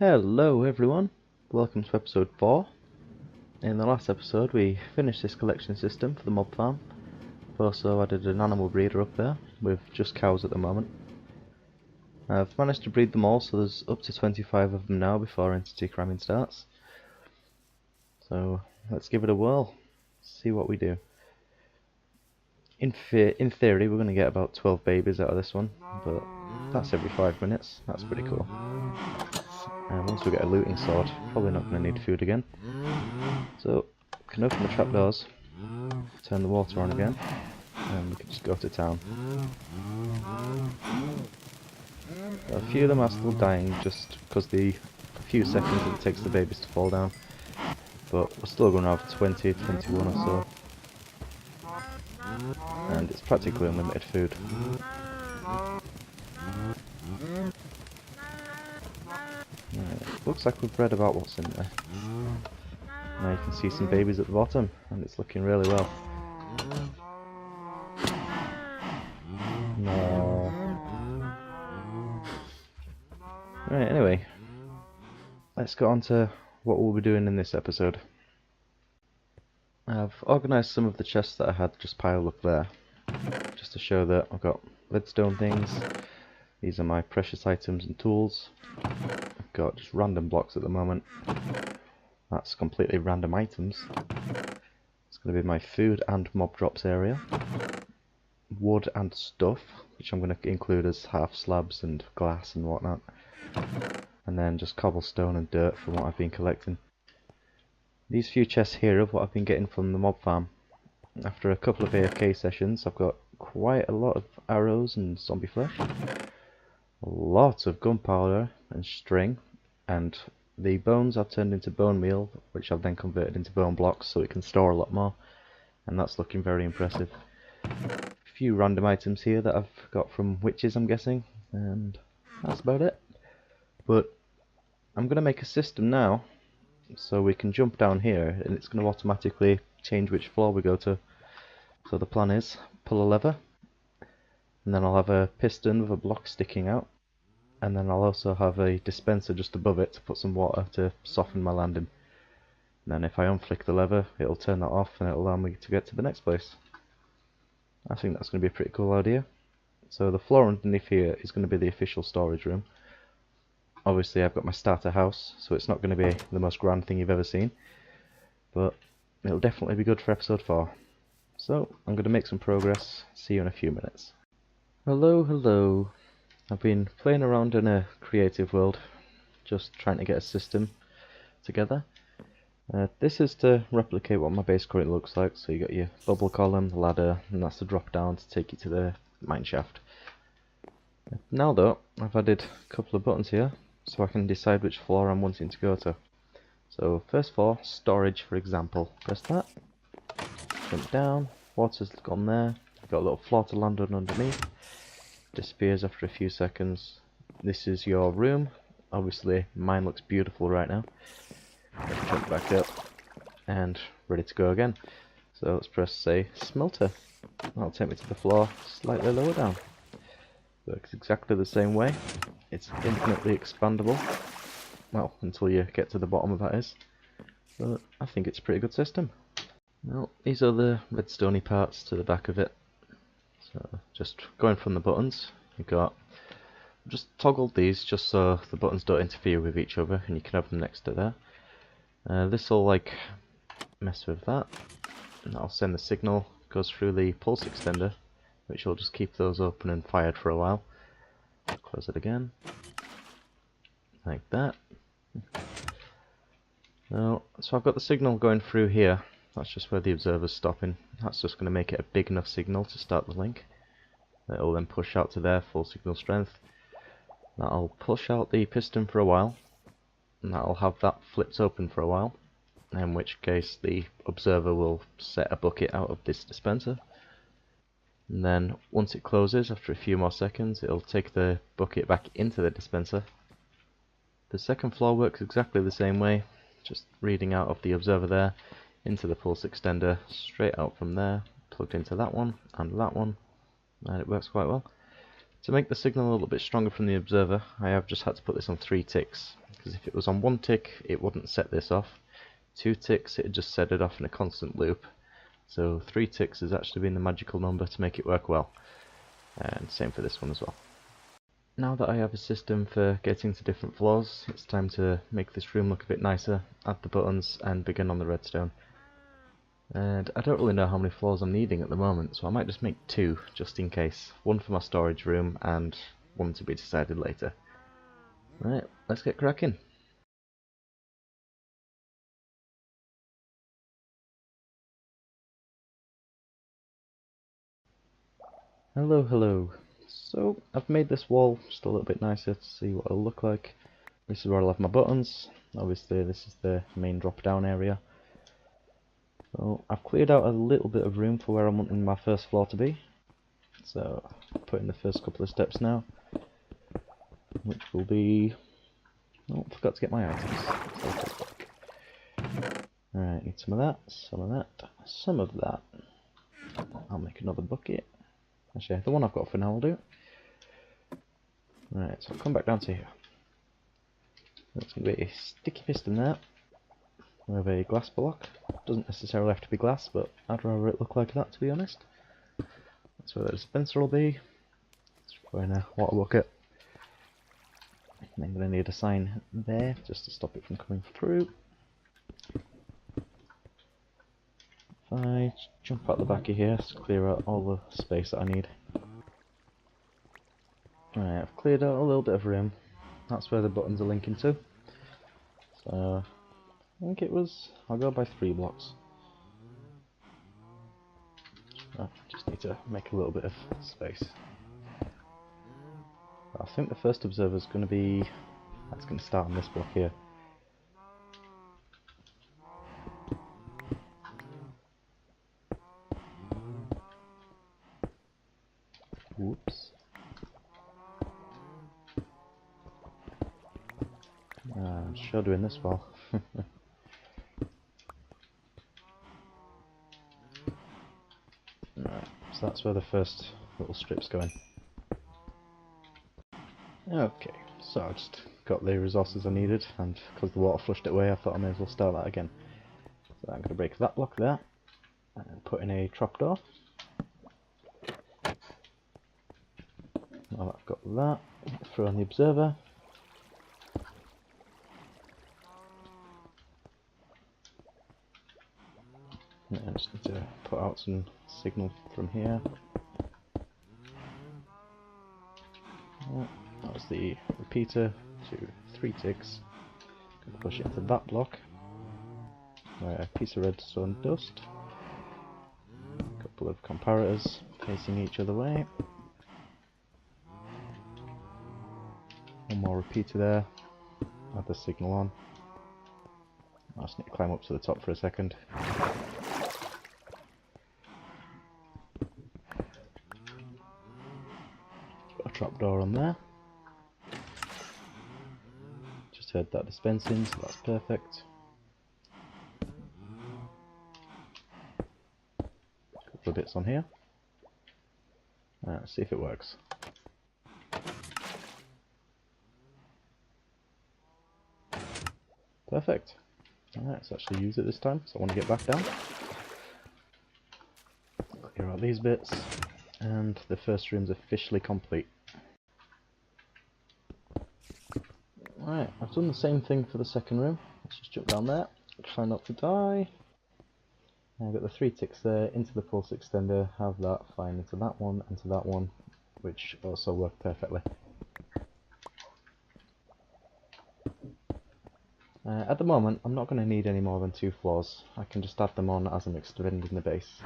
Hello everyone, welcome to episode 4. In the last episode we finished this collection system for the mob farm. I've also added an animal breeder up there, with just cows at the moment. I've managed to breed them all, so there's up to 25 of them now before entity cramming starts. So let's give it a whirl, see what we do. In theory we're going to get about 12 babies out of this one, but that's every 5 minutes, that's pretty cool. And once we get a looting sword, probably not going to need food again. So, we can open the trapdoors, turn the water on again, and we can just go to town. A few of them are still dying just because the few seconds it takes the babies to fall down. But we're still going to have 20, 21 or so. And it's practically unlimited food. Looks like we've read about what's in there. Now you can see some babies at the bottom, and it's looking really well. No. Right, anyway, let's get on to what we'll be doing in this episode. I've organised some of the chests that I had just piled up there, just to show that I've got redstone things. These are my precious items and tools. I've got just random blocks at the moment. That's completely random items. It's going to be my food and mob drops area. Wood and stuff, which I'm going to include as half slabs and glass and whatnot. And then just cobblestone and dirt from what I've been collecting. These few chests here are what I've been getting from the mob farm. After a couple of AFK sessions, I've got quite a lot of arrows and zombie flesh. Lots of gunpowder and string, and the bones I've turned into bone meal, which I've then converted into bone blocks so it can store a lot more, and that's looking very impressive. A few random items here that I've got from witches, I'm guessing, and that's about it. But I'm going to make a system now so we can jump down here and it's going to automatically change which floor we go to. So the plan is pull a lever, and then I'll have a piston with a block sticking out, and then I'll also have a dispenser just above it to put some water to soften my landing. And then if I unflick the lever, it'll turn that off and it'll allow me to get to the next place. I think that's going to be a pretty cool idea. So the floor underneath here is going to be the official storage room. Obviously I've got my starter house, so it's not going to be the most grand thing you've ever seen, but it'll definitely be good for episode 4. So I'm going to make some progress. See you in a few minutes. Hello. I've been playing around in a creative world, just trying to get a system together. This is to replicate what my base currently looks like. So you got your bubble column, the ladder, and that's the drop down to take you to the mine shaft. Now though, I've added a couple of buttons here so I can decide which floor I'm wanting to go to. So first floor, storage for example. Press that, jump down, water's gone there, got a little floor to land on underneath, disappears after a few seconds. This is your room. Obviously mine looks beautiful right now. Let's jump back up and ready to go again. So let's press say smelter. That'll take me to the floor slightly lower down. Works exactly the same way. It's infinitely expandable. Well, until you get to the bottom of that is. But I think it's a pretty good system. Well, these are the redstoney parts to the back of it. So just going from the buttons, you've got just toggled these just so the buttons don't interfere with each other, and you can have them next to there. This will like mess with that, and that'll send the signal, goes through the pulse extender, which will just keep those open and fired for a while. Close it again, like that. Now, so I've got the signal going through here. That's just where the observer's stopping. That's just going to make it a big enough signal to start the link. It'll then push out to there, full signal strength. That'll push out the piston for a while, and that'll have that flipped open for a while, in which case the observer will set a bucket out of this dispenser. And then once it closes, after a few more seconds, it'll take the bucket back into the dispenser. The second floor works exactly the same way, just reading out of the observer there, into the pulse extender, straight out from there, plugged into that one, and it works quite well. To make the signal a little bit stronger from the observer, I have just had to put this on 3 ticks, because if it was on 1 tick it wouldn't set this off, 2 ticks it would just set it off in a constant loop, so 3 ticks has actually been the magical number to make it work well, and same for this one as well. Now that I have a system for getting to different floors, it's time to make this room look a bit nicer, add the buttons and begin on the redstone. And I don't really know how many floors I'm needing at the moment, so I might just make 2 just in case. One for my storage room and one to be decided later. Right, let's get cracking. Hello. So I've made this wall just a little bit nicer to see what it'll look like. This is where I'll have my buttons. Obviously this is the main drop down area. So I've cleared out a little bit of room for where I'm wanting my first floor to be. So I'll put in the first couple of steps now, which will be... oh, forgot to get my items. Alright, need some of that, some of that. I'll make another bucket. Actually, the one I've got for now will do. Right, so I'll come back down to here. There's going to be a sticky piston there. We have a glass block. Doesn't necessarily have to be glass, but I'd rather it look like that, to be honest. That's where the dispenser will be. Let's put in a water bucket. And I'm going to need a sign there just to stop it from coming through. If I jump out the back of here to clear out all the space that I need. Right, I've cleared out a little bit of room. That's where the buttons are linking to. So I think it was... I'll go by 3 blocks. I just need to make a little bit of space. I think the first observer is going to be... that's going to start on this block here. Whoops. I'm sure doing this well. Right, so that's where the first little strip's going. Okay, so I just got the resources I needed, and because the water flushed it away I thought I may as well start that again. So I'm going to break that block there, and put in a trapdoor. Now I've got that, throw on the observer. I just need to put out some signal from here. That was the repeater to 3 ticks. Gonna push it into that block. A piece of redstone dust. A couple of comparators facing each other way. One more repeater there. Add the signal on. I just need to climb up to the top for a second. Got a trapdoor on there. Just heard that dispensing, so that's perfect. Couple of bits on here. Let's see if it works. Perfect. Alright, let's actually use it this time, so I want to get back down. Clear out these bits, and the first room's officially complete. Alright, I've done the same thing for the second room. Let's just jump down there, try not to die. I've got the 3 ticks there, into the pulse extender, have that, fine, into that one, which also worked perfectly. At the moment, I'm not going to need any more than 2 floors. I can just add them on as I'm extending the base.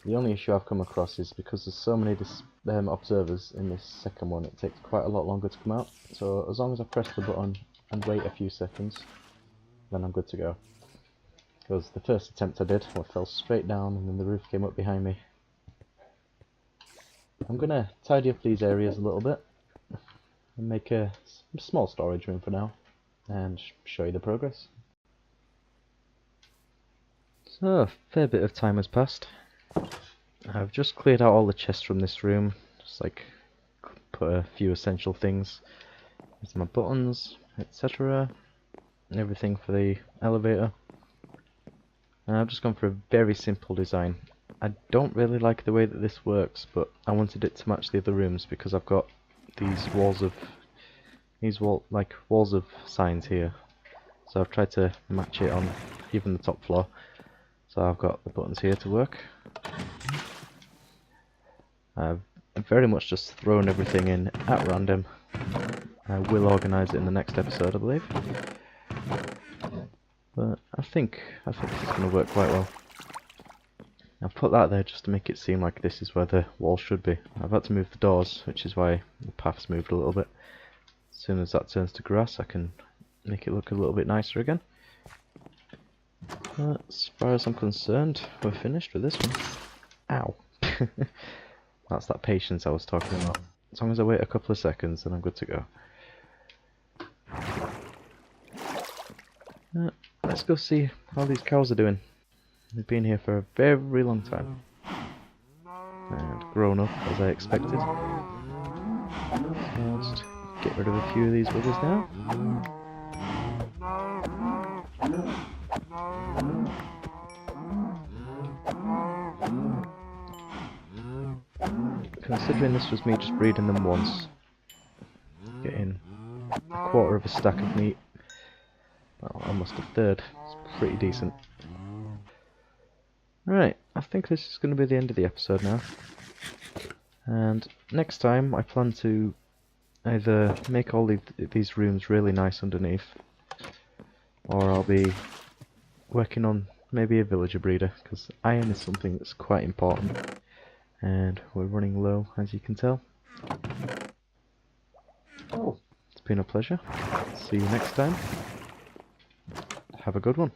The only issue I've come across is because there's so many observers in this second one, it takes quite a lot longer to come out. So as long as I press the button and wait a few seconds, then I'm good to go. Because the first attempt I did, I fell straight down and then the roof came up behind me. I'm going to tidy up these areas a little bit and make a small storage room for now and show you the progress. So a fair bit of time has passed. I've just cleared out all the chests from this room, just like put a few essential things Here's my buttons, etc. Everything for the elevator. And I've just gone for a very simple design. I don't really like the way that this works, but I wanted it to match the other rooms because I've got these walls of walls of signs here. So I've tried to match it on even the top floor. So I've got the buttons here to work. I've very much just thrown everything in at random. I will organise it in the next episode, I believe. But I think this is going to work quite well. I've put that there just to make it seem like this is where the wall should be. I've had to move the doors, which is why the path's moved a little bit. As soon as that turns to grass, I can make it look a little bit nicer again. As far as I'm concerned, we're finished with this one. Ow! That's that patience I was talking about. As long as I wait a couple of seconds, then I'm good to go. Let's go see how these cows are doing. They've been here for a very long time. And grown up, as I expected. So I'll just get rid of a few of these withers now. Considering this was me just breeding them once, getting a quarter of a stack of meat, well, almost a third, it's pretty decent. Right, I think this is going to be the end of the episode now. And next time I plan to either make all these rooms really nice underneath, or I'll be working on maybe a villager breeder, because iron is something that's quite important. And we're running low, as you can tell. Oh, it's been a pleasure. See you next time. Have a good one.